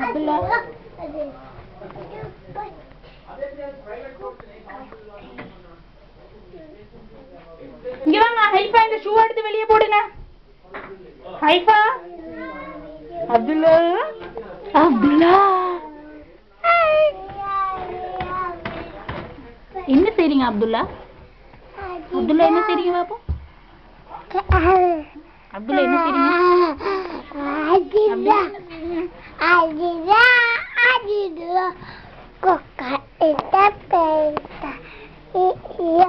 அப்துல்லா இங்க வாங்க. ஹைஃபா இந்த ஷூ எடுத்து வெளியே போடுங்க. ஹைஃபா அப்துல்லா அப்துல்லா என்ன செய்றீங்க அப்துல்லா? அப்துல்லா என்ன செய்றீங்க பாப்போம்? அப்துல்லா என்ன செய்றீங்க? அப்துல்லா கொக்கா இட்ட பேட்ட iya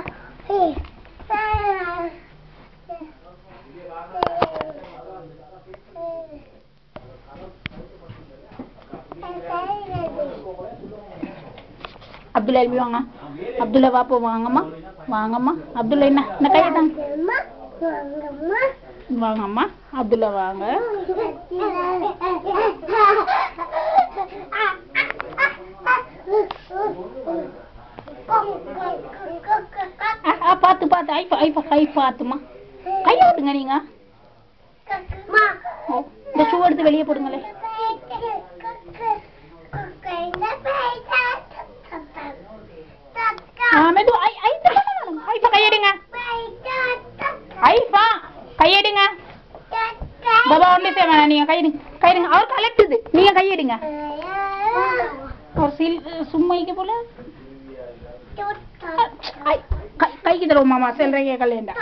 அப்துல்லா எழுப்பி வாங்க. அப்துல்லா வாப்போ வாங்கம்மா வாங்கம்மா. அப்துல்லா என்ன கையை தாங்க வாங்கம்மா. அப்துல்லா வாங்க. பார்த்து பார்த்து ஐஃபா ஐஃபா கை பார்த்துமா. கையாத்துங்க நீங்க. இந்த ஷூ எடுத்து வெளியே போடுங்களே. ஐஃபா கையெடுங்க. ஐஃபா கையெடுங்க. பாபா ஒன்லி சேவனா நீங்க கையெடுங்க. கையெடுங்க. அவர் கலட்டுது. நீங்க கையெடுங்க. அவர் சும்மைக்கு போல கைக்கு தருவோம் மாமா. செல்றீங்க கல்யாண்டா